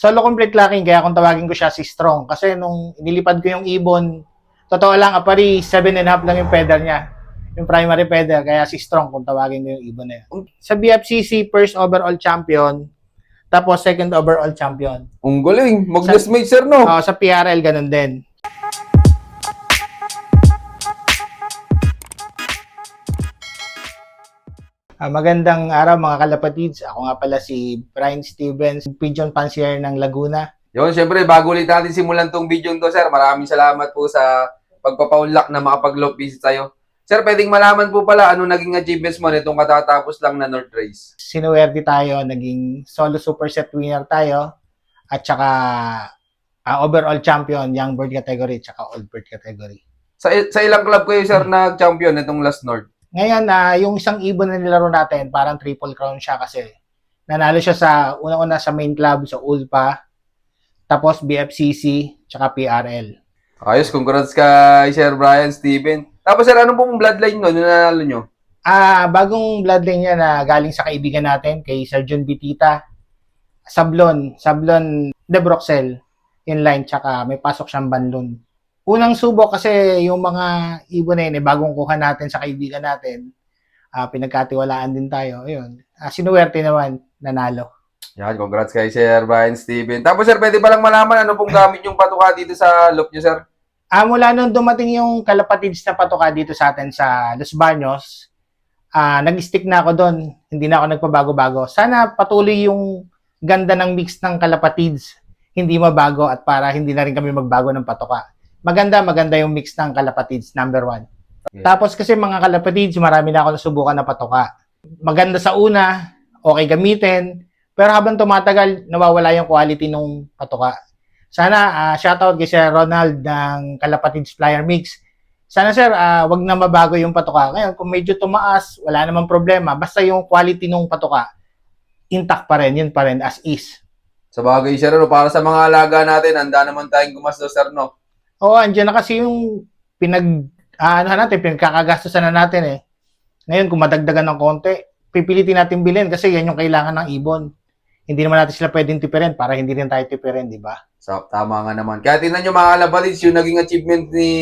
Solo complete locking, kaya kung tawagin ko siya si Strong. Kasi nung inilipad ko yung ibon, totoo lang, apari 7.5 lang yung pedal niya. Yung primary pedal, kaya si Strong kung tawagin ko yung ibon na yun. Sa BFCC, first overall champion, tapos second overall champion. Ang galing. Mag-mate, sir, no? Sa PRL, ganun din. Magandang araw mga kalapatids. Ako nga pala si Brian Stevens, Pigeon Fancier ng Laguna. Yun, syempre, bago ulit natin simulan tong video to, sir, maraming salamat po sa pagpapaunlak na makapag-loop visit tayo. Sir, pwedeng malaman po pala ano naging achievements mo nitong katatapos lang na North Race. Sinuwerte tayo, naging solo superset winner tayo, at saka overall champion, young bird category, at saka old bird category. Sa ilang club kayo, sir, nag-champion nitong last North? Ngayon, yung isang ibon na nilaro natin, parang triple crown siya kasi nanalo siya sa unang-una sa main club, sa ULPA, tapos BFCC, tsaka PRL. Ayos, congrats kay Sir Brian Steven. Tapos, sir, ano pong bloodline nun nanalo nyo? Bagong bloodline niya na galing sa kaibigan natin, kay Sir John Bitita, Sablon de Broxel, inline, tsaka may pasok siyang banlon. Unang subok kasi yung mga ibon na yun, bagong kuha natin sa kaibigan natin, pinagkatiwalaan din tayo. Ayun. Sinuwerte naman, nanalo. Yan, congrats kay Sir Brian Steven. Tapos, sir, pwede palang malaman ano pong gamit yung patuka dito sa loop nyo, sir? Mula nung dumating yung kalapatids na patuka dito sa atin sa Los Baños, nag-stick na ako doon. Hindi na ako nagpabago-bago. Sana patuloy yung ganda ng mix ng kalapatids, hindi mabago at para hindi na rin kami magbago ng patuka. Maganda yung mix ng kalapatids, number 1. Okay. Tapos kasi mga kalapatids, marami na ako nasubukan na patuka. Maganda sa una, okay gamitin, pero habang tumatagal, nawawala yung quality ng patuka. Sana, shoutout kay Sir Ronald ng Kalapatids Flyer Mix. Sana sir, wag na mabago yung patuka. Ngayon, kung medyo tumaas, wala namang problema. Basta yung quality ng patuka, intact pa rin, yun pa rin, as is. Sa bagay, sir, para sa mga alaga natin, handa naman tayong gumastos, sir, no? Oo, andyan na kasi yung pinagkakagastusan na natin eh. Ngayon, kung madagdagan ng konti, pipilitin natin bilhin kasi yan yung kailangan ng ibon. Hindi naman natin sila pwedeng tipirin para hindi rin tayo tipirin, di ba? So, tama nga naman. Kaya tingnan nyo mga kalapatids, yung naging achievement ni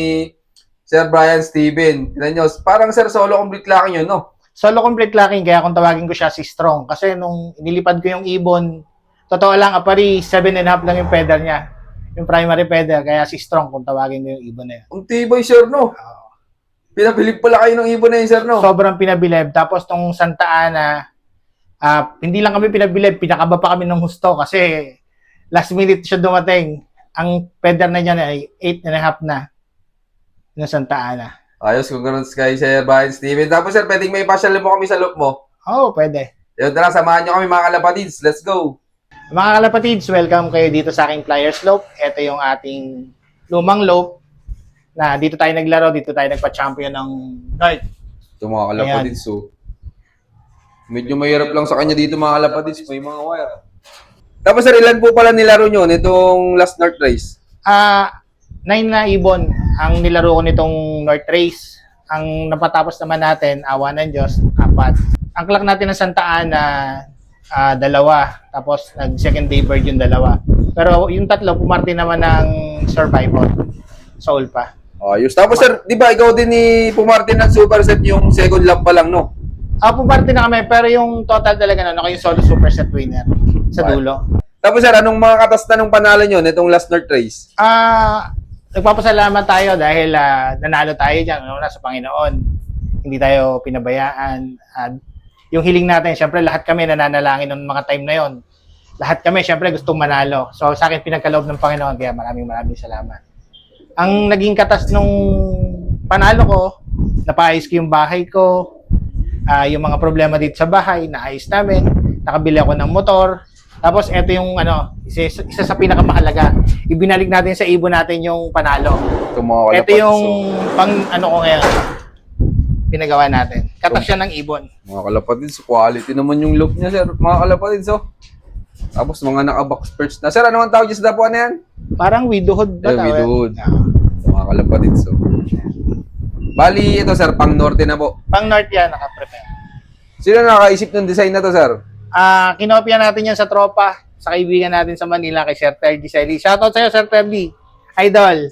Sir Brian Steven. Tingnan nyo, parang sir, solo complete locking yun, no? Solo complete locking, kaya kung tawagin ko siya si Strong. Kasi nung inilipad ko yung ibon, totoo lang, apari 7.5 lang yung pedal niya. Yung primary pedal, kaya si Strong kung tawagin ko yung ibon na yun. Ang tibay, sir, no? Pinabilib pala kayo ng ibon na yun, sir, no? Sobrang pinabilib. Tapos nung Santa Ana, hindi lang kami pinabilib, pinakaba pa kami ng husto kasi last minute siya dumating. Ang pedal na niya ay 8.5 na ng Santa Ana. Ayos, congrats kay Sir Brian Steven. Tapos, sir, pwedeng may pasyal mo kami sa loop mo? Oo, pwede. Yun, tara, samahan nyo kami mga kalapatids. Let's go! Mga kalapatids, welcome kayo dito sa aking Flyers Loop. Ito yung ating lumang loop na dito tayo naglaro, dito tayo nagpa-champion ng North. Ito mga kalapatids, so medyo mahirap lang sa kanya dito mga kalapatids, may mga wire. Tapos sir, ilan po pala nilaro nyo nitong last North Race? 9 na ibon ang nilaro ko nitong North Race. Ang napatapos naman natin, awa ng Diyos, 4. Ang clock natin ng Santa Ana, 2. Tapos nag-second day bird yung 2. Pero yung 3, pumarte naman ng survival. Soul pa. Ayos. Tapos sir, di ba ikaw din ni pumarte ng superset yung second lap pa lang, no? Pumarte na kami, pero yung total talaga na, ako yung solo superset winner sa dulo. Tapos sir, anong mga katasta ng panalo nyo nitong last North Race? Nagpapasalamat tayo dahil nanalo tayo dyan, sa Panginoon. Hindi tayo pinabayaan. Yung hiling natin, syempre lahat kami nananalangin ng mga time na yon. Lahat kami, syempre gustong manalo. So sa akin, pinagkaloob ng Panginoon, kaya maraming salamat. Ang naging katas nung panalo ko, napaayos ko yung bahay ko, yung mga problema dito sa bahay, naayos namin, nakabili ako ng motor. Tapos ito yung isa sa pinakamahalaga. Ibinalik natin sa ibon natin yung panalo. Ito yung ko ngayon. Pinagawa natin. Katas siya ng ibon. Mga kalapatids, quality naman yung loop niya, sir. Mga kalapatids, oh. Tapos mga naka-box perch na. Sir, ano ang tawag niya sa dapuan na yan? Parang widowhood ba? Widowhood. Mga kalapatids, oh. Bali, ito, sir, pang norte na po. Pang north yan, naka-prepare. Sino nakaisip ng design na to, sir? Kinopya natin yan sa tropa, sa kaibigan natin sa Manila, kay Sir Tergy Selly. Shoutout sa'yo, Sir Tergy. Idol.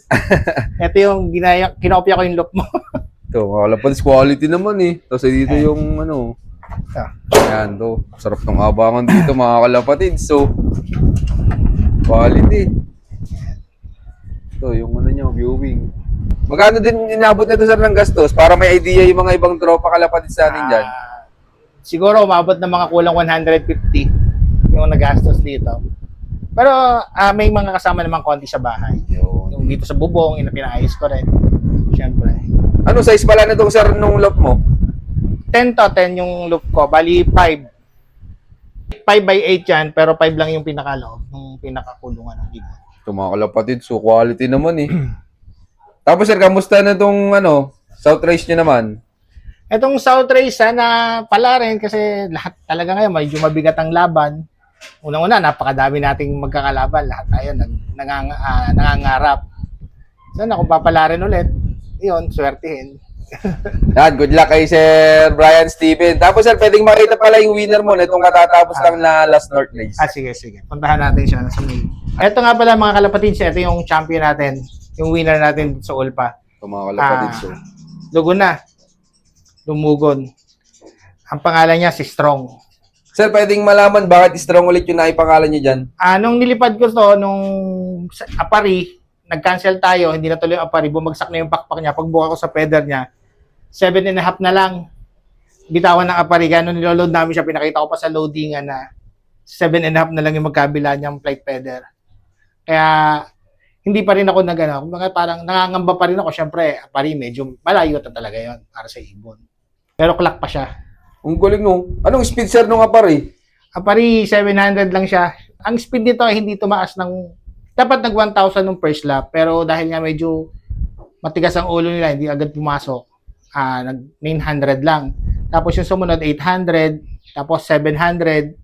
Ito yung kinopya ko yung look mo. Ito, mga kalapatis, quality naman eh. Tapos dito yung ano. Ayan, to. Sarap ng abangan dito, mga kalapatid. So, quality. Ito, yung ano nyo, viewing. Magkano din inabot na ito, sir, ng gastos? Para may idea yung mga ibang tropa kalapatid sa atin dyan. Siguro, umabot ng mga kulang 150 yung nagastos dito. Pero, may mga kasama namang konti sa bahay. Yung dito sa bubong, yung pinaayos ko rin. Siyempre. Ano size pala na itong, sir, nung loft mo? 10 to 10 yung loop ko. Bali, 5. 5 by 8 yan, pero 5 lang yung pinakaloob, yung pinakakulungan ng gibo. Ito, mga kalapatid, so quality naman eh. Tapos, sir, kamusta na itong, South Race nyo naman? Etong South Race, sana pala rin kasi lahat talaga ngayon, medyo mabigat ang laban. Unang-una, napakadami nating magkakalaban. Lahat tayo nangangarap. Sana kung papala rin ulit, yun, swertihin. Yan, good luck kay Sir Brian Steven. Tapos, sir, pwedeng makita pala yung winner mo na itong katatapos lang na last North Race. Sige. Puntahan natin siya sa may. Ito nga pala mga kalapatid, ito yung champion natin, yung winner natin sa Ulpa. Ito, mga kalapatid, so. Lugon na. Lumugon. Ang pangalan niya si Strong. Sir, pwedeng malaman bakit strong ulit yung naipangalan niyo dyan? Nung nilipad ko to, nung Apari, nag-cancel tayo, hindi na tuloy yung Apari, bumagsak na yung pakpak niya. Pagbuka ko sa feather niya, 7.5 na lang. Bitawan ng Apari, gano'n niloload namin siya, pinakita ko pa sa loadingan na 7.5 na lang yung magkabila niyang flight feather. Kaya, hindi pa rin ako parang nangangamba pa rin ako. Siyempre, Apari, medyo malayo na talaga yon para sa ibon. Pero clock pa siya. Ang galing no. Anong speed, sir, nung Apari? Apari, 700 lang siya. Ang speed nito ay hindi tumaas ng, dapat nag 1,000 nung first lap, pero dahil nga medyo matigas ang ulo nila, hindi agad pumasok, nag 900 lang. Tapos yung sumunod, 800, tapos 700,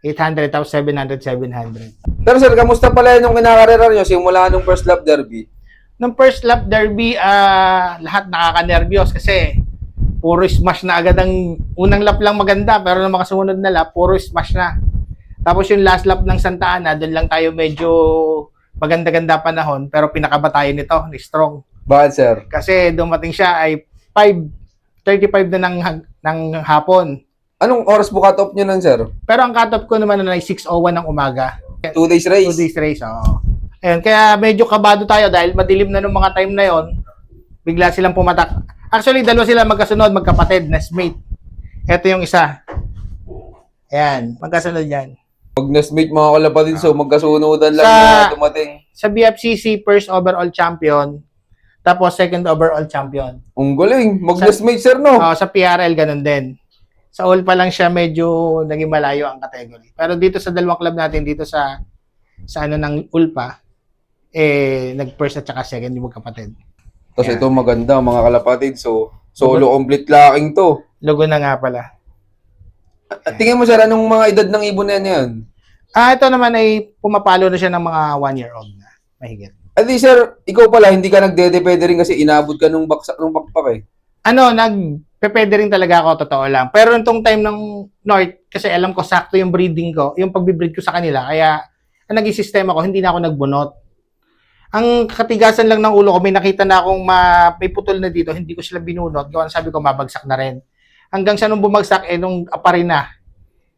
800, tapos 700, 700. Pero sir, kamusta pala yung kinakarera nyo simula nung first lap derby? Nung first lap derby, lahat nakaka-nervyos kasi puro smash na agad ang unang lap lang maganda, pero nung mga sumunod na lap, puro smash na. Tapos yung last lap ng Santa Ana, doon lang tayo medyo maganda-ganda panahon, pero pinakabatayan nito, ni Strong. Bakit, sir? Kasi dumating siya ay 5:35 na ng hapon. Anong oras po cut-off nyo nun, sir? Pero ang cut-off ko naman ay 6:01 ng umaga. 2 days race? 2 days race, oo. Ayun, kaya medyo kabado tayo dahil madilim na nung mga time na yon. Bigla silang pumatak. Actually, dalawa sila magkasunod, magkapatid, nestmate. Ito yung isa. Ayan, magkasunod yan. Pag nestmate mga kalapatid, so magkasunodan lang Sa- na dumating. Sa BFCC, first overall champion. Tapos second overall champion. Ang galing. Mag-nestmate, sir, no? Sa PRL, ganun din. Sa all pa lang siya medyo naging malayo ang category. Pero dito sa dalawang club natin, dito sa ng Ulpa, nag-first at saka second yung magkapatid. Tapos Yeah. ito maganda, mga kalapatid. So, solo complete locking to. Logo na nga pala. At tingin mo, sir, anong mga edad ng ibon na yan? Ito naman ay pumapalo na siya ng mga 1-year-old na. Mahigit. At least, sir, ikaw pala, hindi ka nagdedepende rin kasi inabot ka nung baksak nung pakpak eh. Nagpepede rin talaga ako, totoo lang. Pero nitong time ng North, kasi alam ko sakto yung breeding ko, yung pagbe-breed ko sa kanila, kaya ang naging sistema ko, hindi na ako nagbunot. Ang katigasan lang ng ulo ko, may nakita na akong may putol na dito, hindi ko sila binunot. Gawan sabi ko, mabagsak na rin. Hanggang sa nung bumagsak, nung Apari na.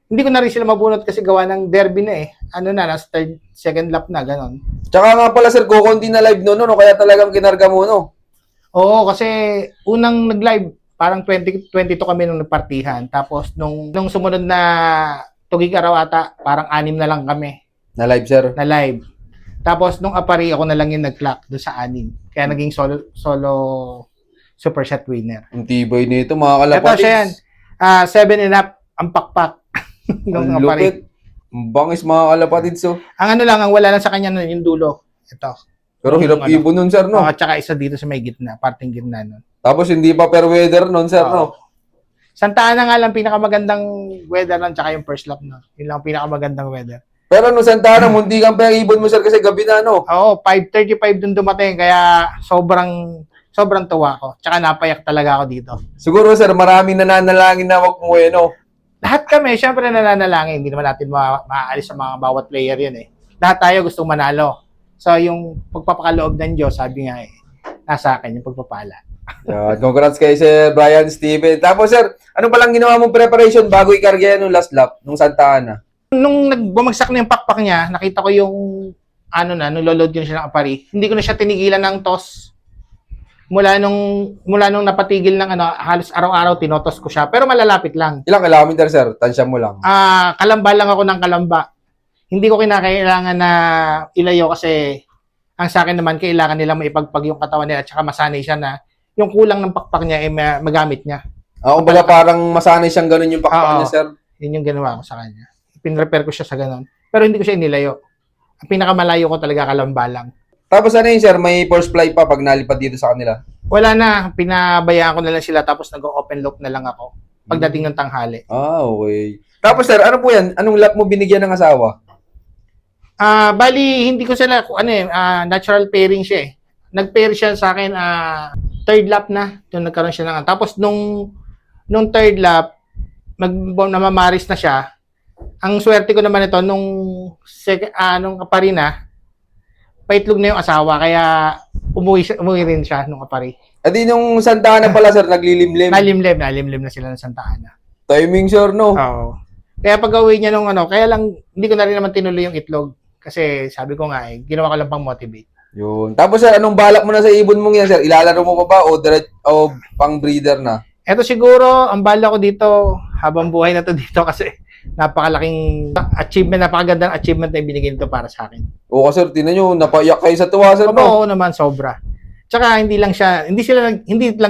Hindi ko na rin sila mabunot kasi gawa ng derby na eh. Nasa second lap na, ganon. Tsaka nga pala, sir, kukunti na live no, no? Kaya talagang kinarga mo, no? Oo, kasi unang nag-live, parang 22 kami nung nagpartihan. Tapos nung sumunod na Tugig Araw ata, parang 6 na lang kami Na live, sir. na live. Tapos nung Apari, ako na lang yung nag-clock doon sa 6. Kaya naging solo super set winner. Ang tibay nito, mga Ito kalapatid. siya yan. 7.5 ang pakpak nung Ang Apari. lupit. Ang bangis, mga kalapatid. So, Ang ang wala lang sa kanya nun, yung dulo. Ito. pero hirap ibon nun, sir, no? At saka isa dito sa may gitna, parting gitna nun. Tapos hindi pa per weather nun, sir, no? Santa Ana nga lang pinakamagandang weather nun, tsaka yung first lap nun. Yun lang ang pinakamagandang weather. Pero nung Santa Ana, munti kang pa ibon mo, sir, kasi gabi na, no? Oo, 5:35 dun dumating, kaya sobrang tuwa ko. Tsaka napayak talaga ako dito. Siguro, sir, maraming nananalangin na wag mo, no? Lahat kami, syempre nananalangin. Hindi naman natin maaalis sa mga bawat player yun eh. Lahat tayo gustong manalo. So, yung pagpapakaloob ng Diyos, sabi nga eh, nasa akin yung pagpapala. Yan. Congrats kay Sir Brian Steven. Tapos sir, ano palang ginawa mong preparation bago ikarga nung last lap, nung Santa Ana? Nung nagbumagsak na yung pakpak niya, nakita ko yung nung loload ko na siya ng apari. Hindi ko na siya tinigilan ng toss. Mula nung napatigil ng halos araw-araw tinotos ko siya. Pero malalapit lang. Ilang kilometer sir? Tansya mo lang. Kalamba lang ako ng kalamba. Hindi ko kinakailangan na ilayo kasi ang sa akin naman kailangan nila maipagpag yung katawan nila at saka masanay siya na yung kulang ng pakpak niya ay magamit niya. Kumbaga parang masanay siyang ganun yung pakpak Oo. niya sir. Yun yung ginawa ko sa kanya. Pinrepair ko siya sa ganun. Pero hindi ko siya inilayo. Ang pinakamalayo ko talaga kalamba lang. Tapos ano yun sir, may first fly pa pag nalipad dito sa kanila? Wala na. Pinabayaan ko na lang sila tapos nag-open loop na lang ako pagdating ng tanghali. Okay. Tapos sir, ano po yan? Anong lap mo binigyan ng asawa? Bali, hindi ko sila, natural pairing siya eh. Nag-pair siya sa akin, third lap na. Doon nagkaroon siya ng, tapos nung third lap, namamaris na siya. Ang swerte ko naman ito, nung kapari na, paitlog na yung asawa, kaya umuwi rin siya nung kapari. Adi nung Santa Ana pala sir, naglilimlim. Nalimlim na sila ng Santa Ana. Timing sir, no? Oo. Kaya pag uwi niya nung kaya lang, hindi ko na rin naman tinuloy yung itlog. Kasi sabi ko nga ginawa ko lang pang motivate. Yun. Tapos sir, anong balak mo na sa ibon mong yan sir? Ilalaro mo pa ba o pang breeder na? Eto siguro, ang bala ko dito, habang buhay na to dito kasi napakalaking achievement, napakagandang achievement na ibinigay nito para sa akin. Oo sir, tinan nyo, napaiyak kayo sa tuwa sir, no? Oo naman, sobra. Tsaka hindi lang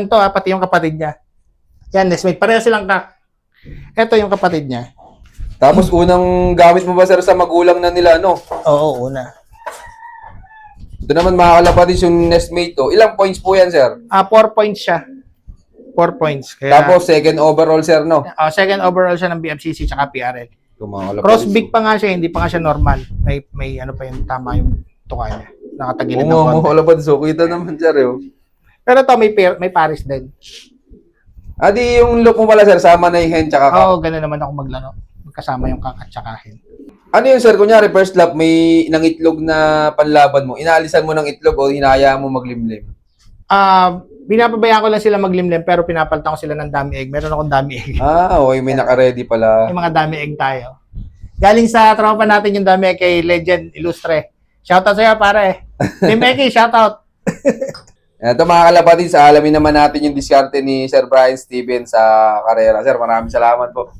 to pati yung kapatid niya. Yan, nestmate. Pareho silang Eto yung kapatid niya. Tapos unang gamit mo ba sir sa magulang na nila, no? Oo, una. Ito naman mga kalapatid yung nestmate to. Ilang points po yan sir? 4 points siya. 4 points. Kaya, Tapos second overall sir, no? second overall siya ng BFCC tsaka PRL. Ito, mga kalapatid. Cross big pa nga siya, hindi pa nga siya normal. May ano pa yung tama yung tuka niya. Nakatagilid ng Oo, mga konti. kalapatid. So, kita naman sir, yo. Pero to may Paris din. Adi, yung look mo pala sir, sama na yung hen tsaka kak. Oo, gano'n naman ako maglaro. Magkasama yung kak at tsaka hen. Ano yun sir, kunyari first lap, may nangitlog na panlaban mo. Inaalisan mo ng itlog o hinahayaan mo maglimlim? Binapabayaan ko lang sila maglimlim pero pinapalitan ko sila ng dummy egg. Meron akong dummy egg. Okay, may naka-ready pala. May mga dummy egg tayo. Galing sa tropa natin yung dummy egg kay Legend Illustre. Shoutout sa'yo pare. Team Eki, shoutout. Ito mga kalapatid, sa alamin naman natin yung diskarte ni Sir Brian Steven sa karera. Sir, maraming salamat po.